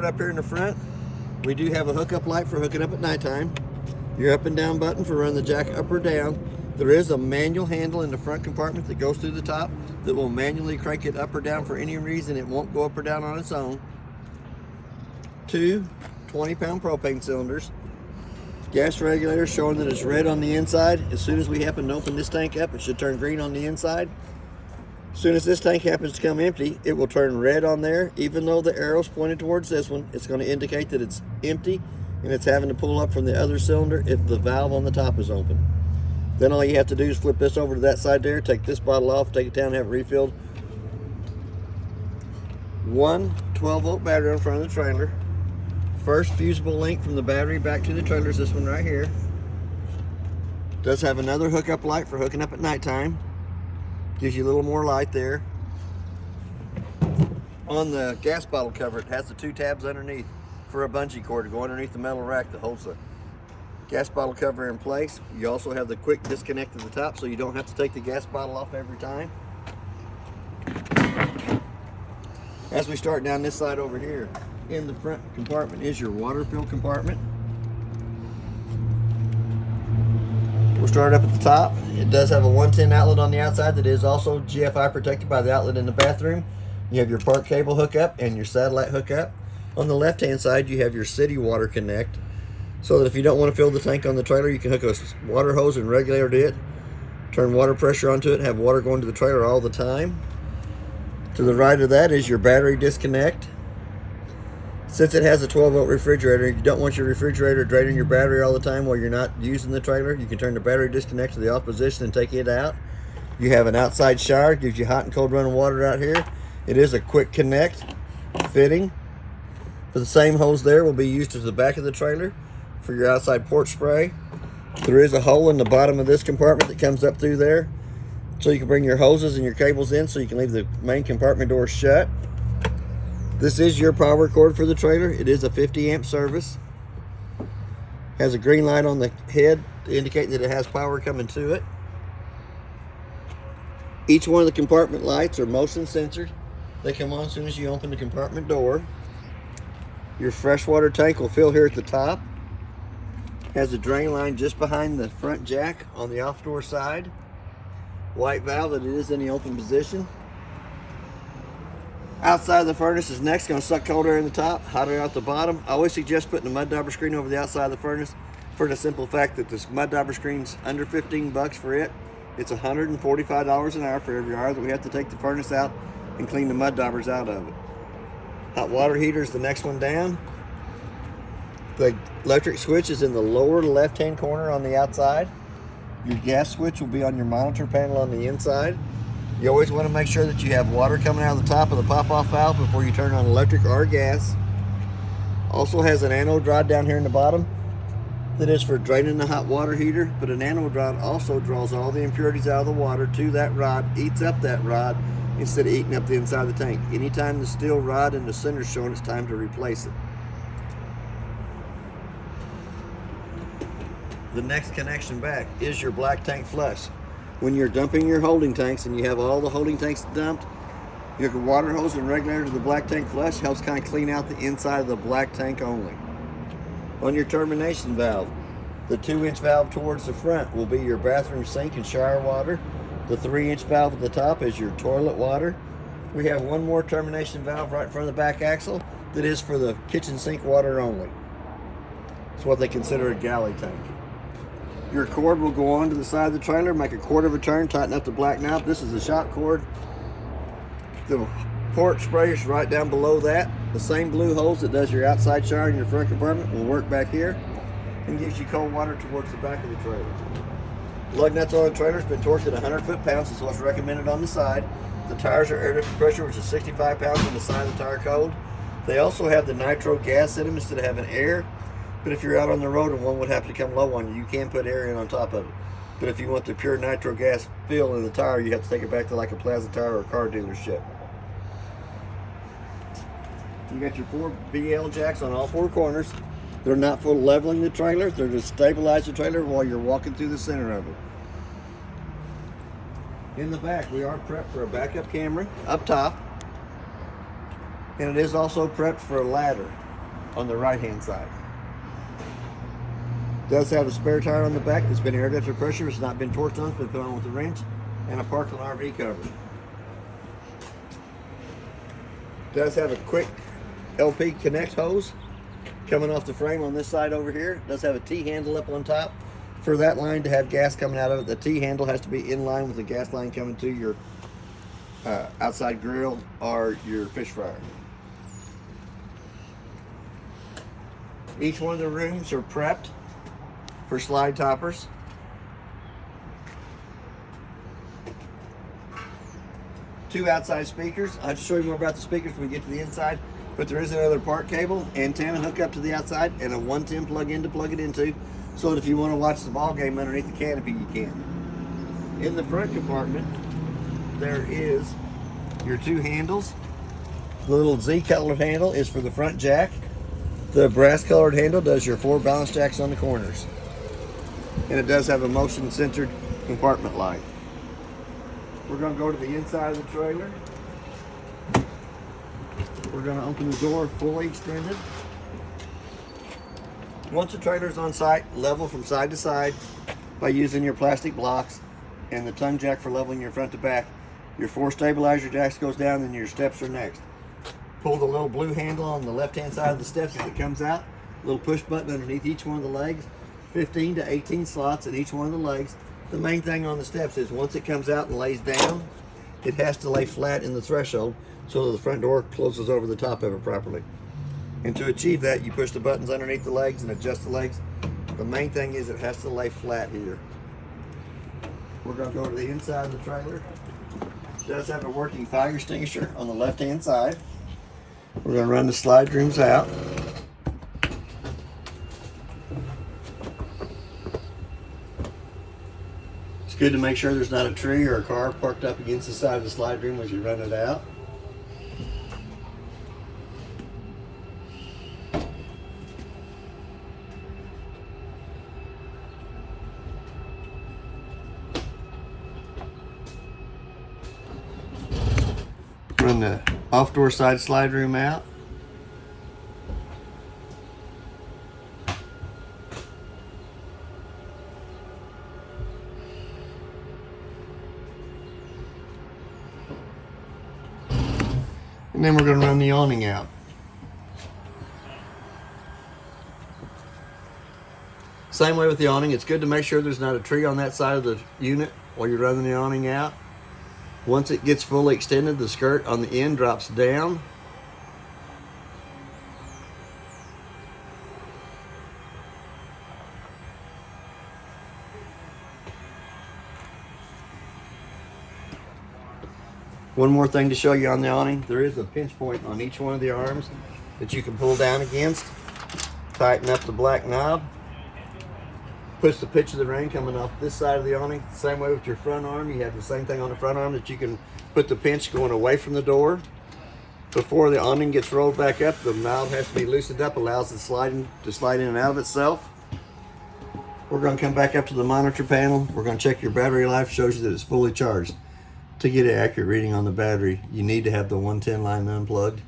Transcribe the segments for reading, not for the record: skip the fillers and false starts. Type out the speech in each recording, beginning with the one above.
Up here in the front, we do have a hookup light for hooking up at nighttime. Your up and down button for running the jack up or down. There is a manual handle in the front compartment that goes through the top that will manually crank it up or down for any reason. It won't go up or down on its own. Two 20-pound propane cylinders. Gas regulator showing that it's red on the inside. As soon as we happen to open this tank up, it should turn green on the inside. As soon as this tank happens to come empty, it will turn red on there. Even though the arrow's pointed towards this one, it's going to indicate that it's empty and it's having to pull up from the other cylinder if the valve on the top is open. Then all you have to do is flip this over to that side there, take this bottle off, take it down, have it refilled. One 12-volt battery on front of the trailer. First fusible link from the battery back to the trailer is this one right here. Does have another hookup light for hooking up at nighttime. Gives you a little more light there. On the gas bottle cover, it has the two tabs underneath for a bungee cord to go underneath the metal rack that holds the gas bottle cover in place. You also have the quick disconnect at the top so you don't have to take the gas bottle off every time. As we start down this side over here, in the front compartment is your water fill compartment. We'll start up at the top. It does have a 110 outlet on the outside that is also GFI protected by the outlet in the bathroom. You have your park cable hookup and your satellite hookup. On the left hand side you have your city water connect, so that if you don't want to fill the tank on the trailer, you can hook a water hose and regulator to it, turn water pressure onto it, and have water going to the trailer all the time. To the right of that is your battery disconnect. Since it has a 12-volt refrigerator, if you don't want your refrigerator draining your battery all the time while you're not using the trailer, you can turn the battery disconnect to the off position and take it out. You have an outside shower, gives you hot and cold running water out here. It is a quick connect fitting. For the same hose there will be used to the back of the trailer for your outside porch spray. There is a hole in the bottom of this compartment that comes up through there, so you can bring your hoses and your cables in so you can leave the main compartment door shut. This is your power cord for the trailer. It is a 50 amp service. Has a green light on the head to indicate that it has power coming to it. Each one of the compartment lights are motion censored. They come on as soon as you open the compartment door. Your freshwater tank will fill here at the top. Has a drain line just behind the front jack on the off door side. White valve that it is in the open position. Outside of the furnace is next going to suck cold air in the top, hot air out the bottom. I always suggest putting a mud dauber screen over the outside of the furnace for the simple fact that this mud dauber screen's under 15 bucks for it. It's $145 an hour for every hour that we have to take the furnace out and clean the mud daubers out of it. Hot water heater is the next one down. The electric switch is in the lower left-hand corner on the outside. Your gas switch will be on your monitor panel on the inside. You always want to make sure that you have water coming out of the top of the pop-off valve before you turn on electric or gas. Also has an anode rod down here in the bottom that is for draining the hot water heater, but an anode rod also draws all the impurities out of the water to that rod, eats up that rod instead of eating up the inside of the tank. Anytime the steel rod in the center is showing, it's time to replace it. The next connection back is your black tank flush. When you're dumping your holding tanks and you have all the holding tanks dumped, your water hose and regulator to the black tank flush helps kind of clean out the inside of the black tank only. On your termination valve, the 2-inch valve towards the front will be your bathroom sink and shower water. The 3-inch valve at the top is your toilet water. We have one more termination valve right in front of the back axle that is for the kitchen sink water only. It's what they consider a galley tank. Your cord will go on to the side of the trailer, make a quarter of a turn, tighten up the black knob. This is the shock cord. The porch spray is right down below that. The same blue hose that does your outside shower in your front compartment will work back here and gives you cold water towards the back of the trailer. Lug nuts on the trailer has been torqued at 100 foot-pounds. Is what's recommended on the side. The tires are air different pressure, which is 65 pounds on the side of the tire code. They also have the nitro gas in them instead of having air. But if you're out on the road and one would have to come low on you, you can put air in on top of it. But if you want the pure nitro gas fill in the tire, you have to take it back to like a Plaza Tire or a car dealership. You got your 4 BL jacks on all 4 corners. They're not for leveling the trailer. They're to stabilize the trailer while you're walking through the center of it. In the back, we are prepped for a backup camera up top. And it is also prepped for a ladder. on the right-hand side. Does have a spare tire on the back that's been aired after pressure. It's not been torqued on, it's been put on with a wrench, and a Parkland RV cover. Does have a quick LP connect hose coming off the frame on this side over here. Does have a T-handle up on top for that line to have gas coming out of it. The T-handle has to be in line with the gas line coming to your outside grill or your fish fryer. Each one of the rooms are prepped for slide toppers. Two outside speakers. I'll have to show you more about the speakers when we get to the inside, but there is another part cable, antenna hook up to the outside, and a 110 plug-in to plug it into, so that if you want to watch the ball game underneath the canopy, you can. In the front compartment, there is your two handles. The little Z-colored handle is for the front jack. The brass-colored handle does your 4 balance jacks on the corners. And it does have a motion-centered compartment light. We're going to go to the inside of the trailer. We're going to open the door fully extended. Once the trailer is on site, level from side to side by using your plastic blocks and the tongue jack for leveling your front to back. Your 4 stabilizer jacks goes down, and your steps are next. Pull the little blue handle on the left-hand side of the steps as it comes out. Little push button underneath each one of the legs. 15 to 18 slots in each one of the legs. The main thing on the steps is once it comes out and lays down, it has to lay flat in the threshold so that the front door closes over the top of it properly. And to achieve that, you push the buttons underneath the legs and adjust the legs. The main thing is it has to lay flat here. We're going to go to the inside of the trailer. It does have a working fire extinguisher on the left-hand side. We're going to run the slide rooms out. It's good to make sure there's not a tree or a car parked up against the side of the slide room as you run it out. Run the off-door side slide room out. And then we're going to run the awning out. Same way with the awning, it's good to make sure there's not a tree on that side of the unit while you're running the awning out. Once it gets fully extended, the skirt on the end drops down. One more thing to show you on the awning, there is a pinch point on each one of the arms that you can pull down against. Tighten up the black knob. Push the pitch of the ring coming off this side of the awning. Same way with your front arm, you have the same thing on the front arm that you can put the pinch going away from the door. Before the awning gets rolled back up, the knob has to be loosened up, allows it to slide in and out of itself. We're going to come back up to the monitor panel. We're going to check your battery life, shows you that it's fully charged. To get an accurate reading on the battery, you need to have the 110 line unplugged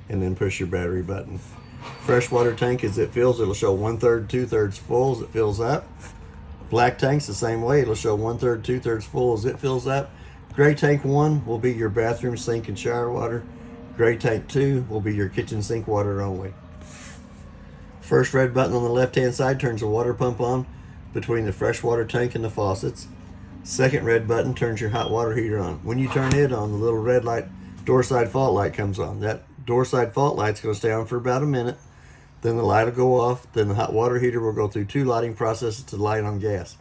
and then push your battery button. Freshwater tank, as it fills, it'll show 1/3, 2/3 full as it fills up. Black tank's the same way, it'll show 1/3, 2/3 full as it fills up. Gray tank 1 will be your bathroom sink and shower water. Gray tank 2 will be your kitchen sink water only. First red button on the left hand side turns the water pump on between the freshwater tank and the faucets. Second red button turns your hot water heater on. When you turn it on, the little red light, door side fault light comes on. That door side fault light's going to stay on for about a minute. Then the light will go off. Then the hot water heater will go through 2 lighting processes to light on gas.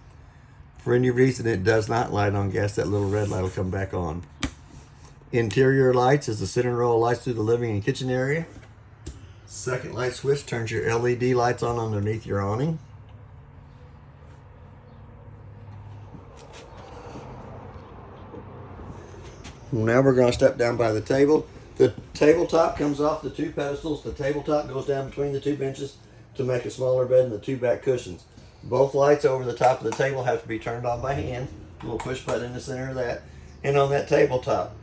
For any reason it does not light on gas, that little red light will come back on. Interior lights is the center row of lights through the living and kitchen area. Second light switch turns your LED lights on underneath your awning. Now we're going to step down by the table. The tabletop comes off the 2 pedestals. The tabletop goes down between the 2 benches to make a smaller bed and the 2 back cushions. Both lights over the top of the table have to be turned on by hand. A little push button in the center of that. And on that tabletop,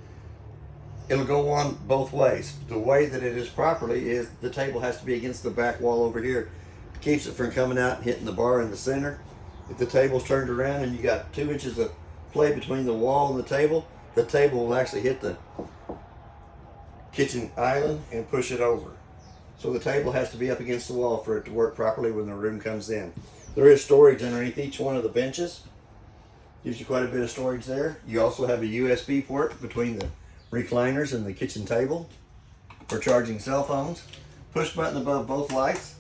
it'll go on both ways. The way that it is properly is the table has to be against the back wall over here. It keeps it from coming out and hitting the bar in the center. If the table's turned around and you got 2 inches of play between the wall and the table will actually hit the kitchen island and push it over. So the table has to be up against the wall for it to work properly when the room comes in. There is storage underneath each one of the benches. Gives you quite a bit of storage there. You also have a USB port between the recliners and the kitchen table for charging cell phones. Push button above both lights.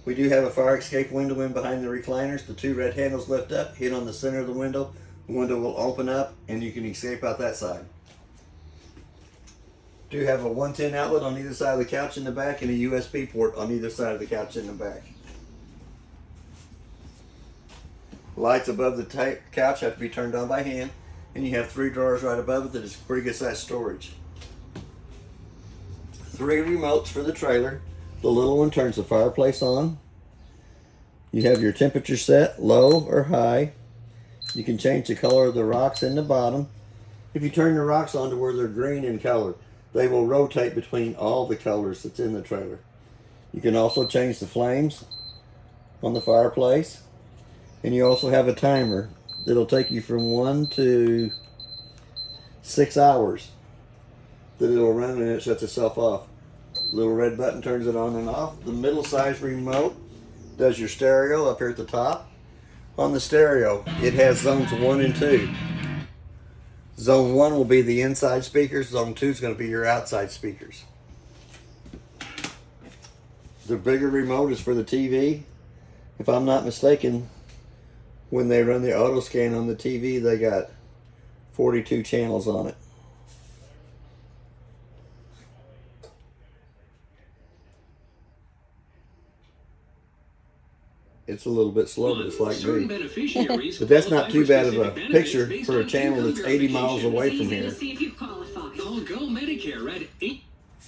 We do have a fire escape window in behind the recliners. The 2 red handles lift up, hit on the center of the window. The window will open up and you can escape out that side. Do have a 110 outlet on either side of the couch in the back and a USB port on either side of the couch in the back. Lights above the couch have to be turned on by hand, and you have 3 drawers right above it that is pretty good size storage. 3 remotes for the trailer. The little one turns the fireplace on. You have your temperature set, low or high. You can change the color of the rocks in the bottom. If you turn the rocks on to where they're green in color, they will rotate between all the colors that's in the trailer. You can also change the flames on the fireplace. And you also have a timer that'll take you from 1 to 6 hours that it'll run and it shuts itself off. Little red button turns it on and off. The middle size remote does your stereo up here at the top. On the stereo, it has zones 1 and 2. Zone 1 will be the inside speakers. Zone 2 is going to be your outside speakers. The bigger remote is for the TV. If I'm not mistaken, when they run the auto scan on the TV, they got 42 channels on it. It's a little bit slow, but it's like me. But that's not too bad of a picture for a channel that's 80 miles away from here.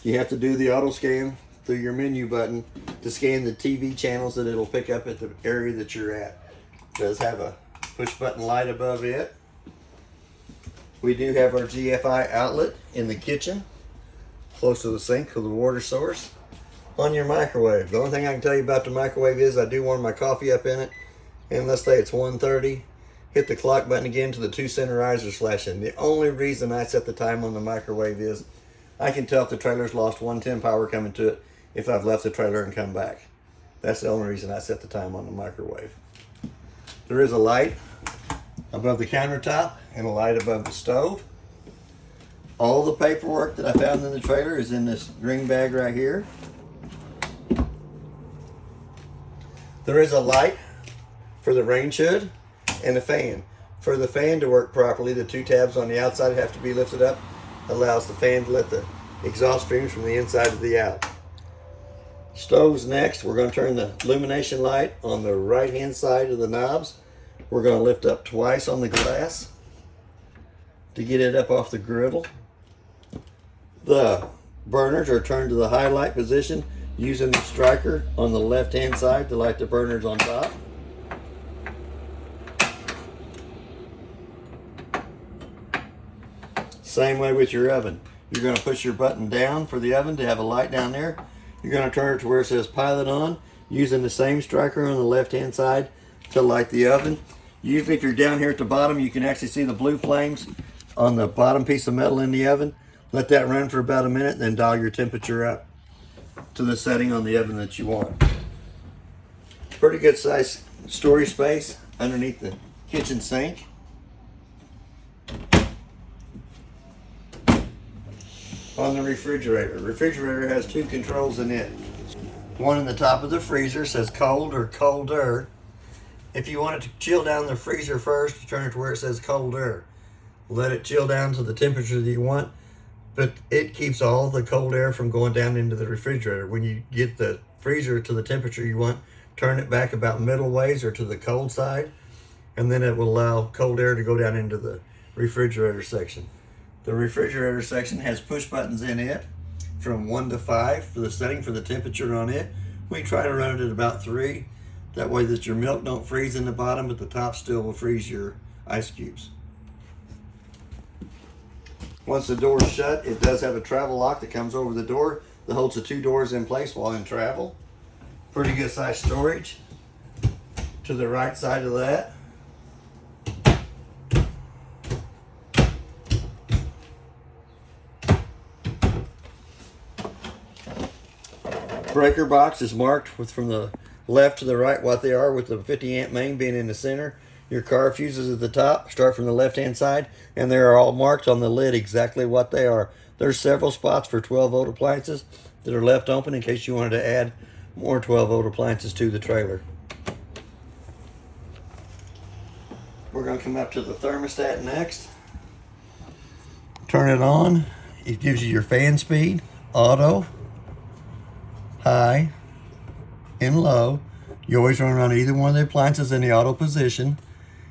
You have to do the auto scan through your menu button to scan the TV channels that it'll pick up at the area that you're at. It does have a push button light above it. We do have our GFI outlet in the kitchen, close to the sink or the water source. On your microwave, the only thing I can tell you about the microwave is I do warm my coffee up in it, and let's say it's 1:30, hit the clock button again to the 2 center risers flashing. The only reason I set the time on the microwave is I can tell if the trailer's lost 110 power coming to it if I've left the trailer and come back. That's the only reason I set the time on the microwave. There is a light above the countertop and a light above the stove. All the paperwork that I found in the trailer is in this green bag right here. There is a light for the range hood and a fan. For the fan to work properly, the 2 tabs on the outside have to be lifted up. Allows the fan to let the exhaust streams from the inside to the out. Stoves next. We're going to turn the illumination light on the right hand side of the knobs. We're going to lift up twice on the glass to get it up off the griddle. The burners are turned to the highlight position using the striker on the left hand side to light the burners on top. Same way with your oven. You're going to push your button down for the oven to have a light down there. You're going to turn it to where it says pilot on, using the same striker on the left hand side to light the oven. Usually if you're down here at the bottom, you can actually see the blue flames on the bottom piece of metal in the oven. Let that run for about a minute, then dial your temperature up to the setting on the oven that you want. Pretty good size storage space underneath the kitchen sink. On the refrigerator. The refrigerator has 2 controls in it. One in the top of the freezer says cold or colder. If you want it to chill down the freezer first, you turn it to where it says colder. Let it chill down to the temperature that you want, but it keeps all the cold air from going down into the refrigerator. When you get the freezer to the temperature you want, turn it back about middle ways or to the cold side, and then it will allow cold air to go down into the refrigerator section. The refrigerator section has push buttons in it from 1 to 5 for the setting for the temperature on it. We try to run it at about 3. That way that your milk don't freeze in the bottom, but the top still will freeze your ice cubes. Once the door is shut, it does have a travel lock that comes over the door that holds the two doors in place while in travel. Pretty good size storage. To the right side of that, breaker box is marked with from the left to the right what they are, with the 50 amp main being in the center. Your car fuses at the top start from the left hand side, and they are all marked on the lid exactly what they are. There's several spots for 12 volt appliances that are left open in case you wanted to add more 12 volt appliances to the trailer. We're going to come up to the thermostat next. Turn it on. It gives you your fan speed, auto, high, and low. You always run on either one of the appliances in the auto position.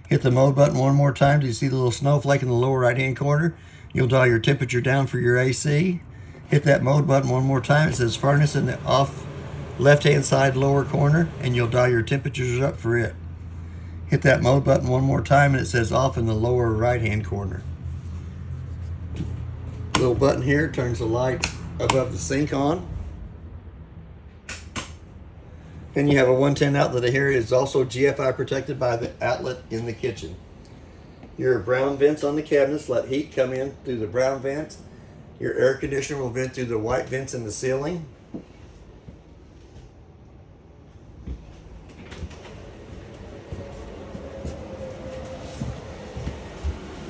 Hit the mode button one more time. Do you see the little snowflake in the lower right hand corner? You'll dial your temperature down for your AC. Hit that mode button one more time. It says furnace in the off left hand side lower corner, and you'll dial your temperatures up for it. Hit that mode button one more time and it says off in the lower right hand corner. Little button here turns the light above the sink on. Then you have a 110 outlet here. It's also GFI protected by the outlet in the kitchen. Your brown vents on the cabinets let heat come in through the brown vents. Your air conditioner will vent through the white vents in the ceiling.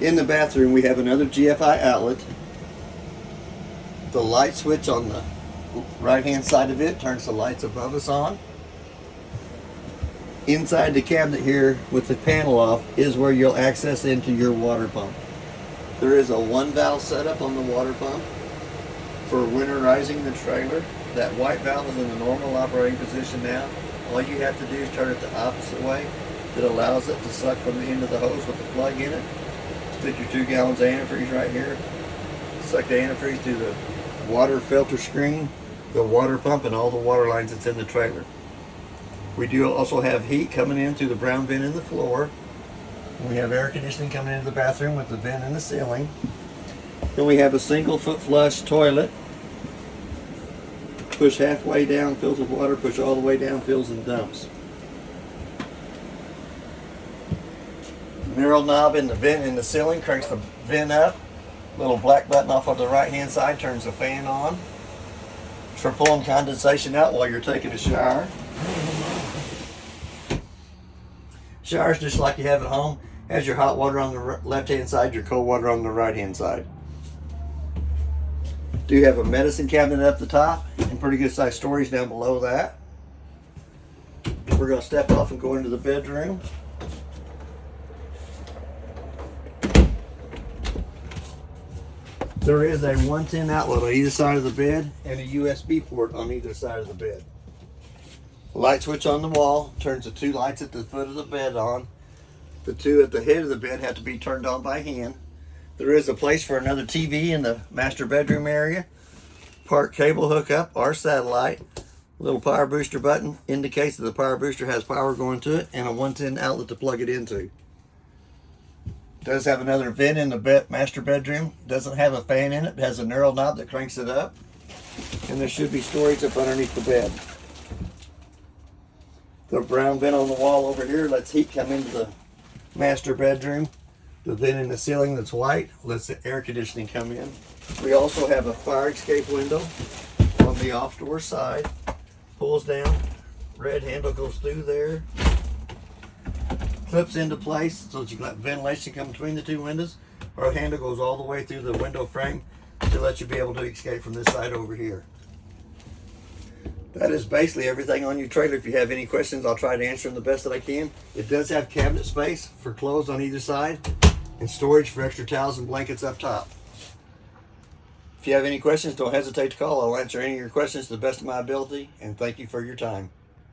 In the bathroom, we have another GFI outlet. The light switch on the right-hand side of it turns the lights above us on. Inside the cabinet here with the panel off is where you'll access into your water pump. There is a one valve setup on the water pump for winterizing the trailer. That white valve is in the normal operating position now. All you have to do is turn it the opposite way. That allows it to suck from the end of the hose with the plug in it. Stick your 2 gallons of antifreeze right here. Suck the antifreeze through the water filter screen, the water pump, and all the water lines that's in the trailer. We do also have heat coming in through the brown vent in the floor. We have air conditioning coming into the bathroom with the vent in the ceiling. Then we have a single foot flush toilet. Push halfway down, fills with water. Push all the way down, fills and dumps. Mirror knob in the vent in the ceiling cranks the vent up. Little black button off on the right hand side turns the fan on. It's for pulling condensation out while you're taking a shower. Shower's just like you have at home. Has your hot water on the left hand side, your cold water on the right hand side. Do have a medicine cabinet up the top and pretty good sized storage down below that. We're going to step off and go into the bedroom. There is a 110 outlet on either side of the bed and a USB port on either side of the bed. Light switch on the wall turns the 2 lights at the foot of the bed on. The 2 at the head of the bed have to be turned on by hand. There is a place for another TV in the master bedroom area. Part cable hookup or satellite. Little power booster button indicates that the power booster has power going to it, and a 110 outlet to plug it into. Does have another vent in the master bedroom. Doesn't have a fan in it. It has a knurled knob that cranks it up. And there should be storage up underneath the bed. The brown vent on the wall over here lets heat come into the master bedroom. The vent in the ceiling that's white lets the air conditioning come in. We also have a fire escape window on the off door side. Pulls down. Red handle goes through there. Clips into place so that you can let ventilation come between the 2 windows, or a handle goes all the way through the window frame to let you be able to escape from this side over here. That is basically everything on your trailer. If you have any questions, I'll try to answer them the best that I can. It does have cabinet space for clothes on either side and storage for extra towels and blankets up top. If you have any questions, don't hesitate to call. I'll answer any of your questions to the best of my ability, and thank you for your time.